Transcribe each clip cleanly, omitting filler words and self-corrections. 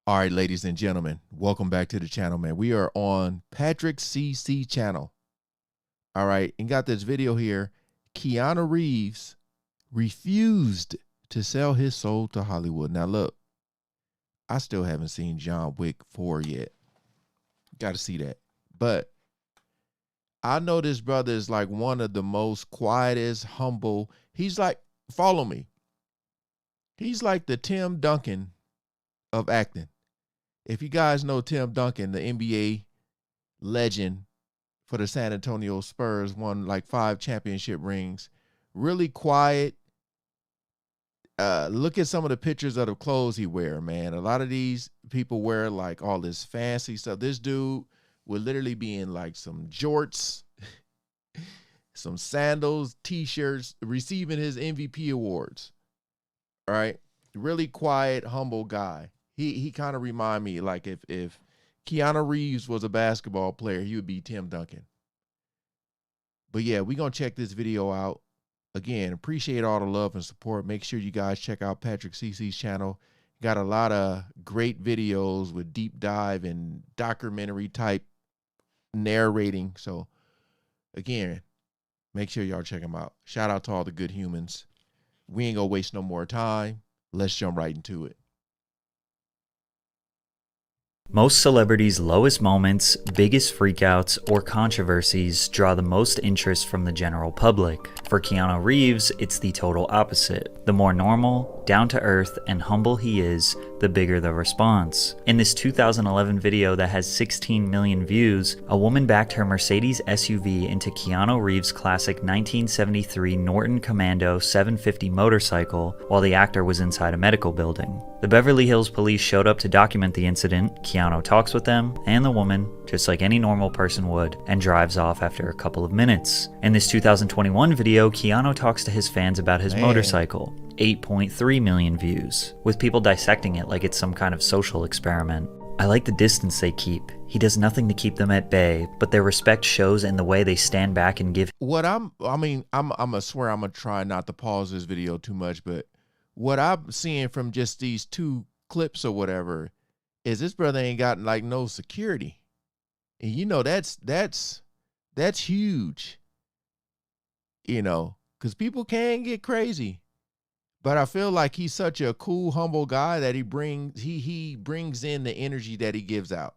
All right, ladies and gentlemen, welcome back to the channel, man. We are on Patrick CC channel. All right, and got this video here. Keanu Reeves refused to sell his soul to Hollywood. Now, look, I still haven't seen John Wick 4 yet. Got to see that. But I know this brother is like one of the most quietest, humble. He's like, follow me. He's like the Tim Duncan of acting. If you guys know Tim Duncan, the NBA legend for the San Antonio Spurs, won like 5 championship rings. Really quiet. Look at some of the pictures of the clothes he wear, man. A lot of these people wear like all this fancy stuff. This dude would literally be in like some jorts, some sandals, t-shirts, receiving his MVP awards. All right. Really quiet, humble guy. He kind of remind me like if Keanu Reeves was a basketball player, he would be Tim Duncan. But yeah, we're going to check this video out. Again, appreciate all the love and support. Make sure you guys check out Patrick CC's channel. Got a lot of great videos with deep dive and documentary type narrating. So again, make sure y'all check him out. Shout out to all the good humans. We ain't going to waste no more time. Let's jump right into it. Most celebrities' lowest moments, biggest freakouts, or controversies draw the most interest from the general public. For Keanu Reeves, it's the total opposite. The more normal, down-to-earth, and humble he is, the bigger the response. In this 2011 video that has 16 million views, a woman backed her Mercedes SUV into Keanu Reeves' classic 1973 Norton Commando 750 motorcycle while the actor was inside a medical building. The Beverly Hills police showed up to document the incident. Keanu talks with them and the woman, just like any normal person would, and drives off after a couple of minutes. In this 2021 video, Keanu talks to his fans about his motorcycle. 8.3 million views, with people dissecting it like it's some kind of social experiment. I like the distance they keep. He does nothing to keep them at bay, but their respect shows in the way they stand back and give. I'm gonna swear I'm gonna try not to pause this video too much, but what I'm seeing from just these 2 clips or whatever is this brother ain't got like no security. And you know, that's huge, you know, because people can get crazy. But I feel like he's such a cool, humble guy that he brings in the energy that he gives out.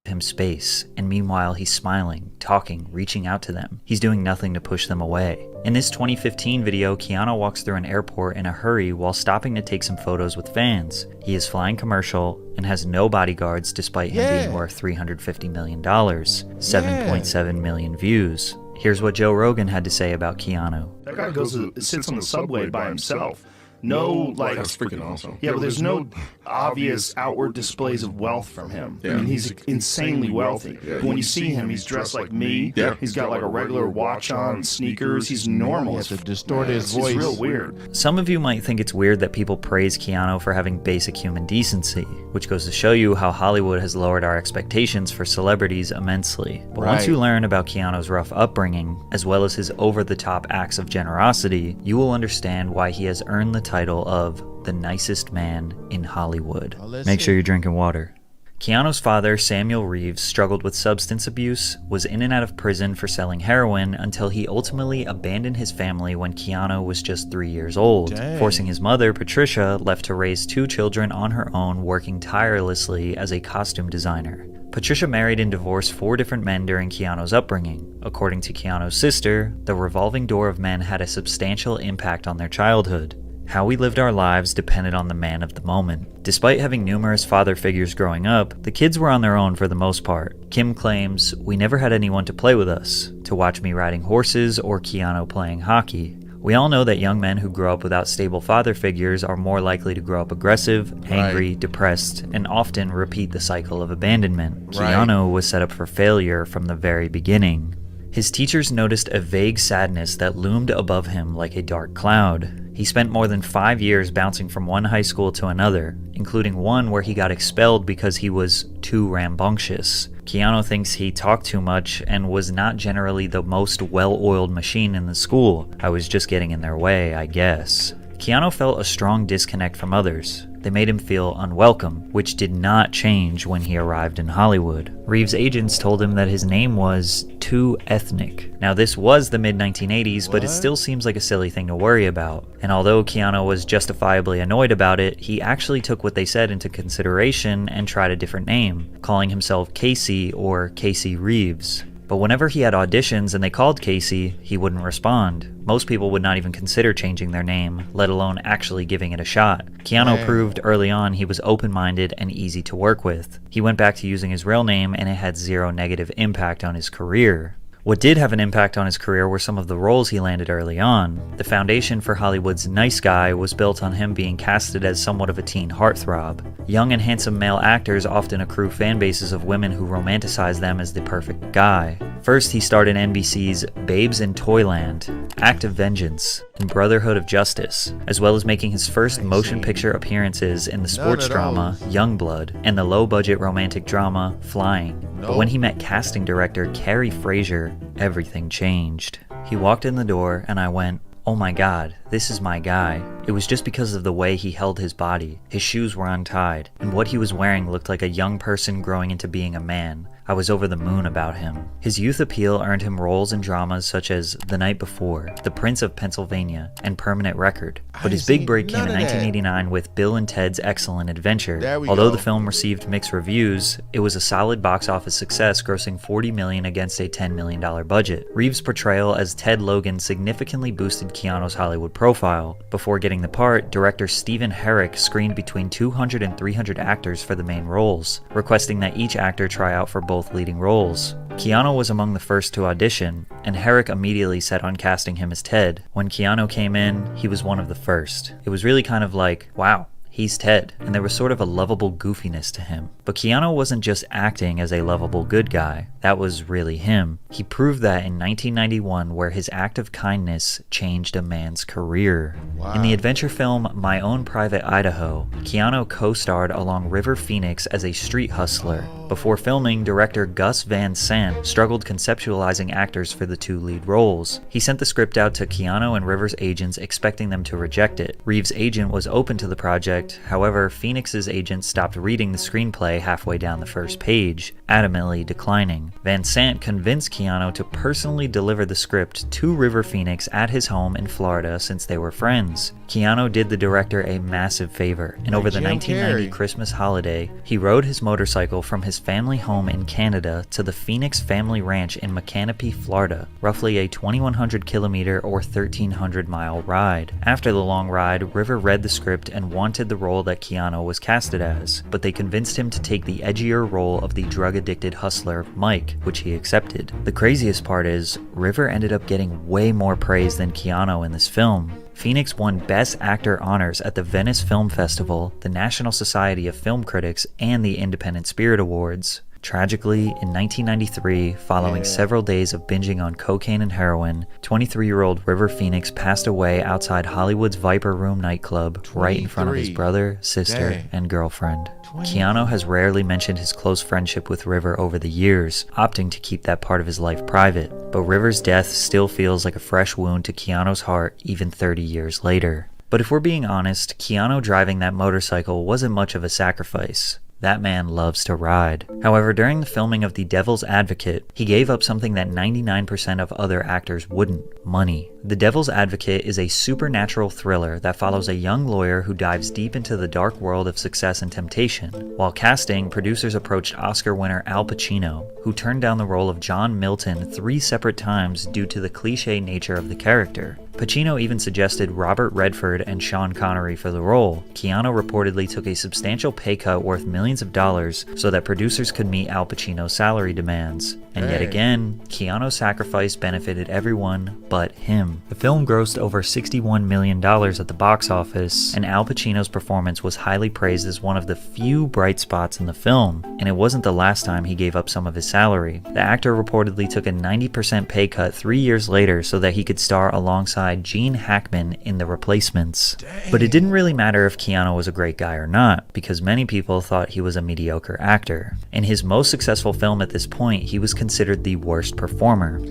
Him space, and meanwhile he's smiling, talking, reaching out to them. He's doing nothing to push them away. In this 2015 video, Keanu walks through an airport in a hurry while stopping to take some photos with fans. He is flying commercial and has no bodyguards despite him being worth $350 million, 7.7 million views. Here's what Joe Rogan had to say about Keanu. That guy sits on the subway by himself. No, like, that's freaking awesome. Yeah, but there's no obvious outward displays of wealth from him. Yeah. I mean, he's insanely wealthy. Yeah. But when you see him, he's dressed like me. Yeah. He's got like a regular watch on, sneakers. He's normal. He has to distort his voice. It's real weird. Some of you might think it's weird that people praise Keanu for having basic human decency, which goes to show you how Hollywood has lowered our expectations for celebrities immensely. But once you learn about Keanu's rough upbringing, as well as his over-the-top acts of generosity, you will understand why he has earned the title of the nicest man in Hollywood. Make sure you're drinking water. Keanu's father, Samuel Reeves, struggled with substance abuse, was in and out of prison for selling heroin until he ultimately abandoned his family when Keanu was just 3 years old, forcing his mother, Patricia, left to raise 2 children on her own, working tirelessly as a costume designer. Patricia married and divorced 4 different men during Keanu's upbringing. According to Keanu's sister, the revolving door of men had a substantial impact on their childhood. How we lived our lives depended on the man of the moment. Despite having numerous father figures growing up, the kids were on their own for the most part. Kim claims, "We never had anyone to play with us, to watch me riding horses or Keanu playing hockey." We all know that young men who grow up without stable father figures are more likely to grow up aggressive, angry, depressed, and often repeat the cycle of abandonment. Keanu was set up for failure from the very beginning. His teachers noticed a vague sadness that loomed above him like a dark cloud. He spent more than 5 years bouncing from one high school to another, including one where he got expelled because he was too rambunctious. Keanu thinks he talked too much and was not generally the most well-oiled machine in the school. I was just getting in their way, I guess. Keanu felt a strong disconnect from others. They made him feel unwelcome, which did not change when he arrived in Hollywood. Reeves' agents told him that his name was too ethnic. Now, this was the mid-1980s, but it still seems like a silly thing to worry about. And although Keanu was justifiably annoyed about it, he actually took what they said into consideration and tried a different name, calling himself Casey or Casey Reeves. But whenever he had auditions and they called Casey, he wouldn't respond. Most people would not even consider changing their name, let alone actually giving it a shot. Keanu proved early on he was open-minded and easy to work with. He went back to using his real name and it had zero negative impact on his career. What did have an impact on his career were some of the roles he landed early on. The foundation for Hollywood's nice guy was built on him being casted as somewhat of a teen heartthrob. Young and handsome male actors often accrue fan bases of women who romanticize them as the perfect guy. First, he starred in NBC's Babes in Toyland, Act of Vengeance, and Brotherhood of Justice, as well as making his first motion picture appearances in the sports drama Youngblood and the low-budget romantic drama Flying. But when he met casting director Carrie Fraser, everything changed. He walked in the door and I went, "Oh my god, this is my guy." It was just because of the way he held his body. His shoes were untied, and what he was wearing looked like a young person growing into being a man. I was over the moon about him. His youth appeal earned him roles in dramas such as The Night Before, The Prince of Pennsylvania, and Permanent Record. But his big break came in 1989 with Bill and Ted's Excellent Adventure. Although the film received mixed reviews, it was a solid box office success, grossing $40 million against a $10 million budget. Reeves' portrayal as Ted Logan significantly boosted Keanu's Hollywood profile. Before getting the part, director Stephen Herrick screened between 200 and 300 actors for the main roles, requesting that each actor try out for both leading roles. Keanu was among the first to audition, and Herrick immediately set on casting him as Ted. When Keanu came in, he was one of the first. It was really kind of like, wow, he's Ted, and there was sort of a lovable goofiness to him. But Keanu wasn't just acting as a lovable good guy, that was really him. He proved that in 1991, where his act of kindness changed a man's career. Wow. In the adventure film My Own Private Idaho, Keanu co-starred along River Phoenix as a street hustler. Before filming, director Gus Van Sant struggled conceptualizing actors for the two lead roles. He sent the script out to Keanu and River's agents, expecting them to reject it. Reeves' agent was open to the project, however, Phoenix's agent stopped reading the screenplay halfway down the first page, adamantly declining. Van Sant convinced Keanu to personally deliver the script to River Phoenix at his home in Florida since they were friends. Keanu did the director a massive favor, and over the 1990 Christmas holiday, he rode his motorcycle from his family home in Canada to the Phoenix family ranch in Macanopy, Florida, roughly a 2,100 kilometer or 1,300 mile ride. After the long ride, River read the script and wanted the role that Keanu was casted as, but they convinced him to take the edgier role of the drug-addicted hustler Mike, which he accepted. The craziest part is, River ended up getting way more praise than Keanu in this film. Phoenix won Best Actor honors at the Venice Film Festival, the National Society of Film Critics, and the Independent Spirit Awards. Tragically, in 1993, following several days of binging on cocaine and heroin, 23-year-old River Phoenix passed away outside Hollywood's Viper Room nightclub, right in front of his brother, sister, and girlfriend. Keanu has rarely mentioned his close friendship with River over the years, opting to keep that part of his life private. But River's death still feels like a fresh wound to Keanu's heart even 30 years later. But if we're being honest, Keanu driving that motorcycle wasn't much of a sacrifice. That man loves to ride. However, during the filming of The Devil's Advocate, he gave up something that 99% of other actors wouldn't: money. The Devil's Advocate is a supernatural thriller that follows a young lawyer who dives deep into the dark world of success and temptation. While casting, producers approached Oscar winner Al Pacino, who turned down the role of John Milton 3 separate times due to the cliché nature of the character. Pacino even suggested Robert Redford and Sean Connery for the role. Keanu reportedly took a substantial pay cut worth millions of dollars so that producers could meet Al Pacino's salary demands. And yet again, Keanu's sacrifice benefited everyone but him. The film grossed over $61 million at the box office, and Al Pacino's performance was highly praised as one of the few bright spots in the film, and it wasn't the last time he gave up some of his salary. The actor reportedly took a 90% pay cut 3 years later so that he could star alongside Gene Hackman in The Replacements. Dang. But it didn't really matter if Keanu was a great guy or not, because many people thought he was a mediocre actor. In his most successful film at this point, he was considered the worst performer.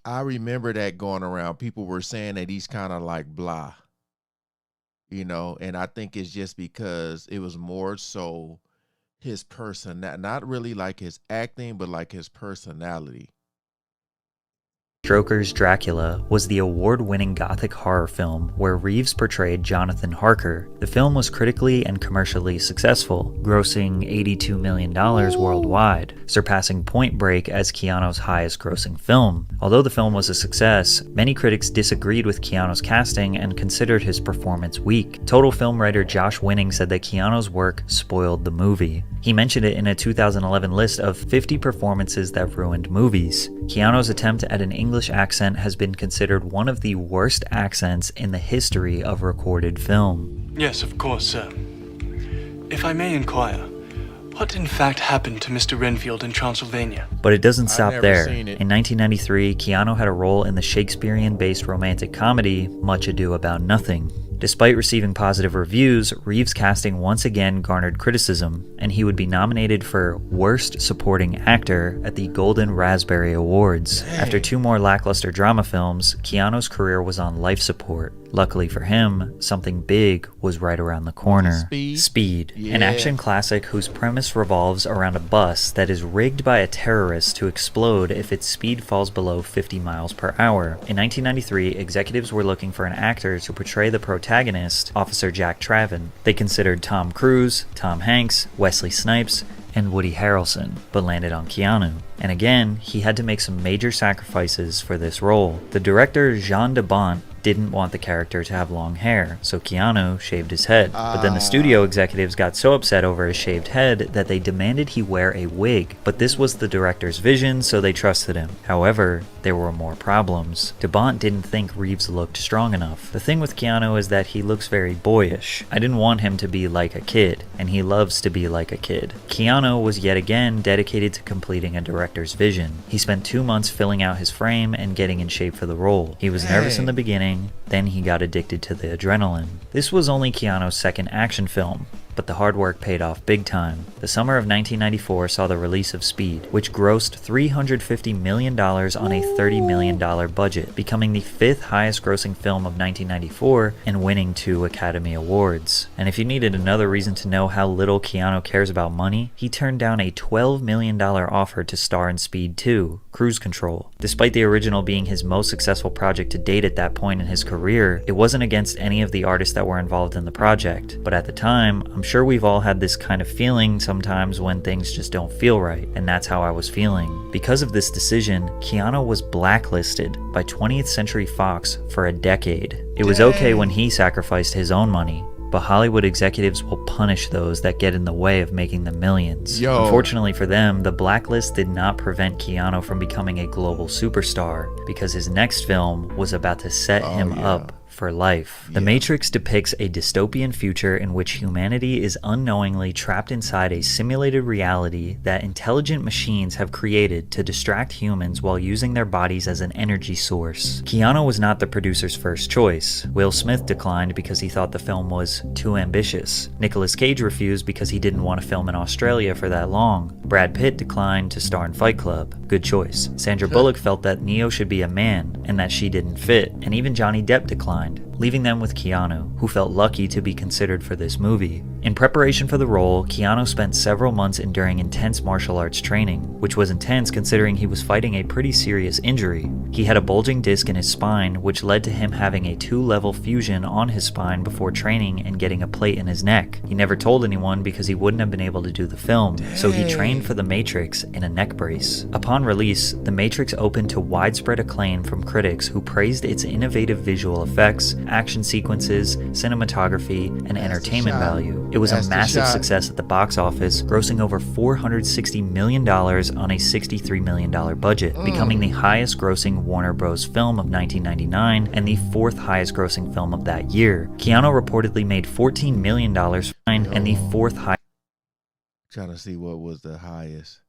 I remember that going around. People were saying that he's kind of like blah. And I think it's just because it was more so his person, not really like his acting, but like his personality. Stoker's Dracula was the award-winning gothic horror film where Reeves portrayed Jonathan Harker. The film was critically and commercially successful, grossing $82 million worldwide, surpassing Point Break as Keanu's highest-grossing film. Although the film was a success, many critics disagreed with Keanu's casting and considered his performance weak. Total film writer Josh Winning said that Keanu's work spoiled the movie. He mentioned it in a 2011 list of 50 performances that ruined movies. Keanu's attempt at an English accent has been considered one of the worst accents in the history of recorded film. Yes, of course, sir. If I may inquire, what in fact happened to Mr. Renfield in Transylvania? But it doesn't stop there. Seen it. In 1993, Keanu had a role in the Shakespearean-based romantic comedy Much Ado About Nothing. Despite receiving positive reviews, Reeves' casting once again garnered criticism, and he would be nominated for Worst Supporting Actor at the Golden Raspberry Awards. Dang. After 2 more lackluster drama films, Keanu's career was on life support. Luckily for him, something big was right around the corner. Speed, Yeah. an action classic whose premise revolves around a bus that is rigged by a terrorist to explode if its speed falls below 50 miles per hour. In 1993, executives were looking for an actor to portray the protagonist, Officer Jack Traven. They considered Tom Cruise, Tom Hanks, Wesley Snipes, and Woody Harrelson, but landed on Keanu. And again, he had to make some major sacrifices for this role. The director, Jean de Bont, didn't want the character to have long hair, so Keanu shaved his head. But then the studio executives got so upset over his shaved head that they demanded he wear a wig. But this was the director's vision, so they trusted him. However, there were more problems. De Bont didn't think Reeves looked strong enough. The thing with Keanu is that he looks very boyish. I didn't want him to be like a kid, and he loves to be like a kid. Keanu was yet again dedicated to completing a director's vision. He spent 2 months filling out his frame and getting in shape for the role. He was nervous in the beginning, then he got addicted to the adrenaline. This was only Keanu's second action film, but the hard work paid off big time. The summer of 1994 saw the release of Speed, which grossed $350 million on a $30 million budget, becoming the 5th highest grossing film of 1994 and winning 2 Academy Awards. And if you needed another reason to know how little Keanu cares about money, he turned down a $12 million offer to star in Speed 2, Cruise Control. Despite the original being his most successful project to date at that point in his career, it wasn't against any of the artists that were involved in the project. But at the time, I'm sure we've all had this kind of feeling sometimes when things just don't feel right, and that's how I was feeling. Because of this decision, Keanu was blacklisted by 20th Century Fox for a decade. It was okay when he sacrificed his own money, but Hollywood executives will punish those that get in the way of making the millions. Unfortunately for them, the blacklist did not prevent Keanu from becoming a global superstar, because his next film was about to set him up for life. The Matrix depicts a dystopian future in which humanity is unknowingly trapped inside a simulated reality that intelligent machines have created to distract humans while using their bodies as an energy source. Keanu was not the producer's first choice. Will Smith declined because he thought the film was too ambitious. Nicolas Cage refused because he didn't want to film in Australia for that long. Brad Pitt declined to star in Fight Club. Good choice. Sandra Bullock felt that Neo should be a man and that she didn't fit, and even Johnny Depp declined, leaving them with Keanu, who felt lucky to be considered for this movie. In preparation for the role, Keanu spent several months enduring intense martial arts training, which was intense considering he was fighting a pretty serious injury. He had a bulging disc in his spine, which led to him having a 2-level fusion on his spine before training and getting a plate in his neck. He never told anyone because he wouldn't have been able to do the film, so he trained for The Matrix in a neck brace. Upon release, The Matrix opened to widespread acclaim from critics who praised its innovative visual effects, action sequences, cinematography, and entertainment value. It was a massive success at the box office, grossing over $460 million on a $63 million budget, becoming the highest grossing Warner Bros. Film of 1999 and the 4th highest grossing film of that year. Keanu reportedly made $14 million and the 4th highest. Trying to see what was the highest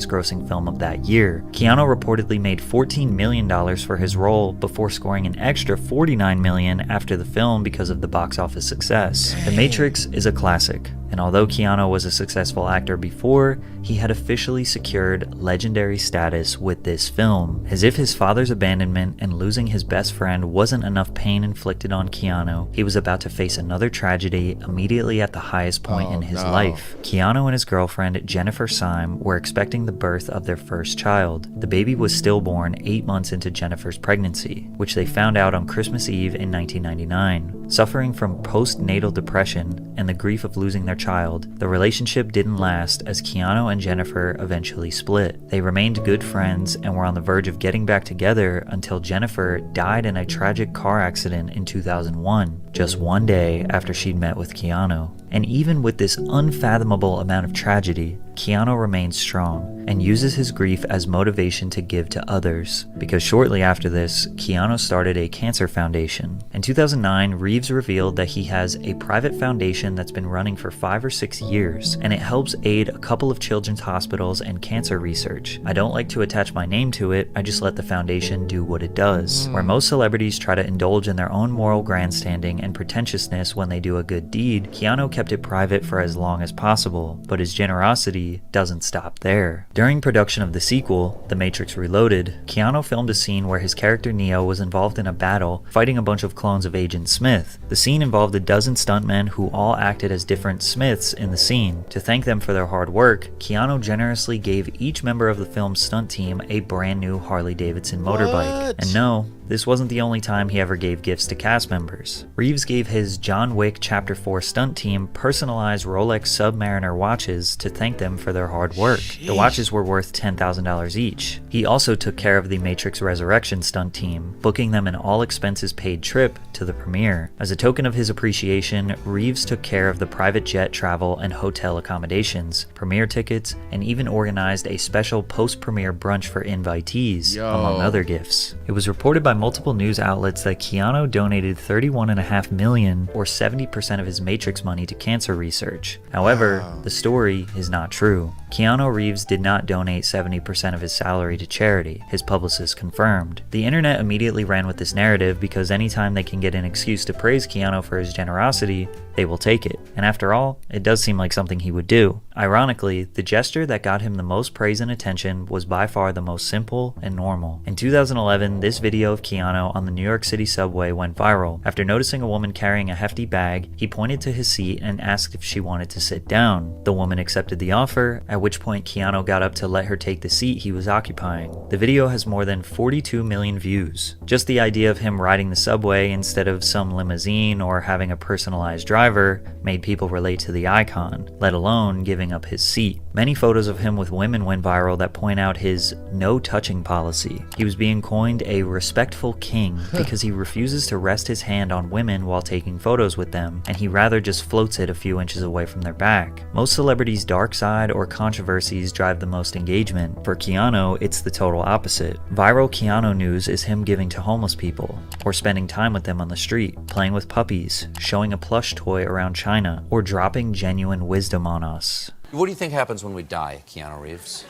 grossing film of that year. Keanu reportedly made $14 million for his role before scoring an extra $49 million after the film because of the box office success. The Matrix is a classic, And although Keanu was a successful actor before, he had officially secured legendary status with this film. As if his father's abandonment and losing his best friend wasn't enough pain inflicted on Keanu, he was about to face another tragedy immediately at the highest point in his life. Keanu and his girlfriend, Jennifer Syme, were expecting the birth of their first child. The baby was stillborn 8 months into Jennifer's pregnancy, which they found out on Christmas Eve in 1999. Suffering from postnatal depression and the grief of losing their child, the relationship didn't last as Keanu and Jennifer eventually split. They remained good friends and were on the verge of getting back together until Jennifer died in a tragic car accident in 2001, just one day after she'd met with Keanu. And even with this unfathomable amount of tragedy, Keanu remains strong and uses his grief as motivation to give to others, because shortly after this, Keanu started a cancer foundation. In 2009, Reeves revealed that he has a private foundation that's been running for 5 or 6 years, and it helps aid a couple of children's hospitals and cancer research. I don't like to attach my name to it, I just let the foundation do what it does. Where most celebrities try to indulge in their own moral grandstanding and pretentiousness when they do a good deed, Keanu kept it private for as long as possible, but his generosity doesn't stop there. During production of the sequel, The Matrix Reloaded, Keanu filmed a scene where his character Neo was involved in a battle fighting a bunch of clones of Agent Smith. The scene involved a dozen stuntmen who all acted as different Smiths in the scene. To thank them for their hard work, Keanu generously gave each member of the film's stunt team a brand new Harley-Davidson motorbike. And no, this wasn't the only time he ever gave gifts to cast members. Reeves gave his John Wick Chapter 4 stunt team personalized Rolex Submariner watches to thank them for their hard work. The watches were worth $10,000 each. He also took care of the Matrix Resurrection stunt team, booking them an all-expenses-paid trip to the premiere. As a token of his appreciation, Reeves took care of the private jet travel and hotel accommodations, premiere tickets, and even organized a special post-premiere brunch for invitees, among other gifts. It was reported by multiple news outlets that Keanu donated $31.5 million, or 70% of his Matrix money, to cancer research. However, the story is not true. Keanu Reeves did not donate 70% of his salary to charity, his publicist confirmed. The internet immediately ran with this narrative because anytime they can get an excuse to praise Keanu for his generosity, they will take it. And after all, it does seem like something he would do. Ironically, the gesture that got him the most praise and attention was by far the most simple and normal. In 2011, this video of Keanu on the New York City subway went viral. After noticing a woman carrying a hefty bag, he pointed to his seat and asked if she wanted to sit down. The woman accepted the offer, at which point Keanu got up to let her take the seat he was occupying. The video has more than 42 million views. Just the idea of him riding the subway instead of some limousine or having a personalized driver made people relate to the icon, let alone giving up his seat. Many photos of him with women went viral that point out his no touching policy. He was being coined a respectful king because he refuses to rest his hand on women while taking photos with them, and he rather just floats it a few inches away from their back. Most celebrities' dark side or controversies drive the most engagement. For Keanu, it's the total opposite. Viral Keanu news is him giving to homeless people, or spending time with them on the street, playing with puppies, showing a plush toy around China, or dropping genuine wisdom on us. What do you think happens when we die, Keanu Reeves?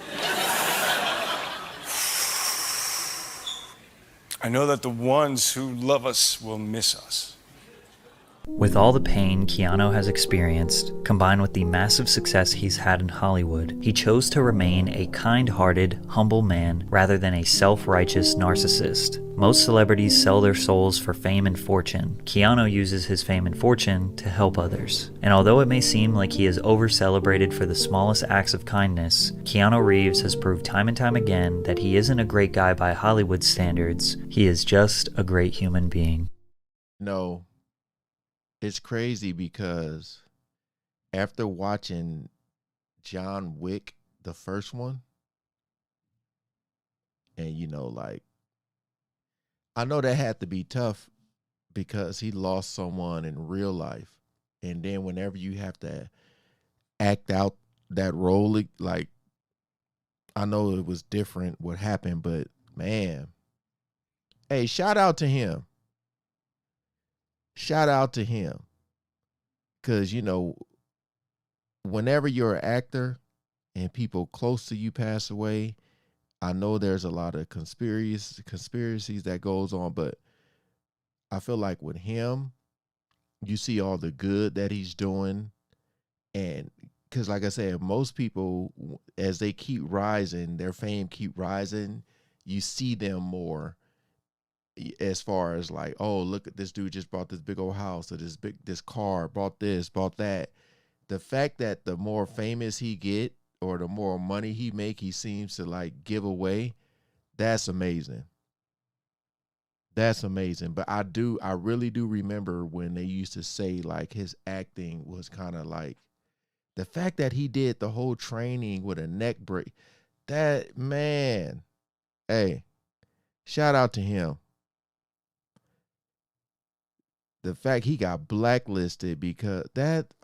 I know that the ones who love us will miss us. With all the pain Keanu has experienced, combined with the massive success he's had in Hollywood, he chose to remain a kind-hearted, humble man rather than a self-righteous narcissist. Most celebrities sell their souls for fame and fortune. Keanu uses his fame and fortune to help others. And although it may seem like he is over-celebrated for the smallest acts of kindness, Keanu Reeves has proved time and time again that he isn't a great guy by Hollywood standards. He is just a great human being. No. It's crazy because after watching John Wick, the first one, and I know that had to be tough because he lost someone in real life. And then whenever you have to act out that role, I know it was different what happened, but man, hey, shout out to him. Shout out to him. Because, whenever you're an actor and people close to you pass away, I know there's a lot of conspiracies that goes on, but I feel like with him, you see all the good that he's doing And because, like I said, most people, as they keep rising, their fame keep rising, you see them more as far as like, oh, look at this dude just bought this big old house or this car, bought this, bought that. The fact that the more famous he get or the more money he make, he seems to like give away, that's amazing. That's amazing. But I really do remember when they used to say like his acting was kind of like, the fact that he did the whole training with a neck break, that, man, hey, shout out to him. The fact he got blacklisted because that,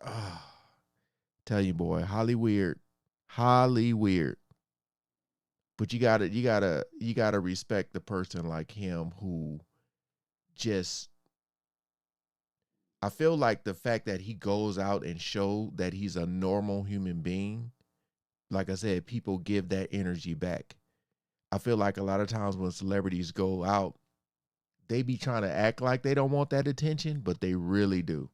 tell you, boy, Hollywood. But you gotta respect the person like him who just, I feel like the fact that he goes out and show that he's a normal human being, like I said, people give that energy back. I feel like a lot of times when celebrities go out, they be trying to act like they don't want that attention, but they really do.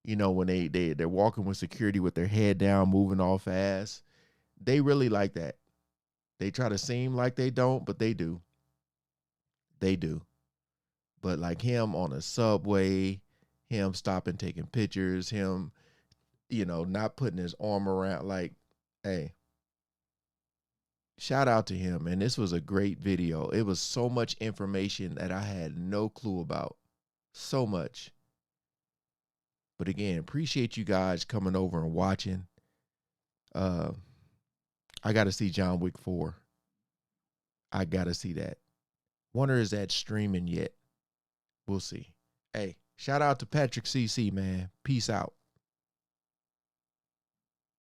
You know, when they're walking with security with their head down, moving all fast, they really like that. They try to seem like they don't, but they do. They do. But like him on a subway, him stopping, taking pictures, him, not putting his arm around, like, hey, shout out to him. And this was a great video. It was so much information that I had no clue about. So much. But again, appreciate you guys coming over and watching. I got to see John Wick 4. I got to see that. Wonder is that streaming yet? We'll see. Hey, shout out to Patrick CC, man. Peace out.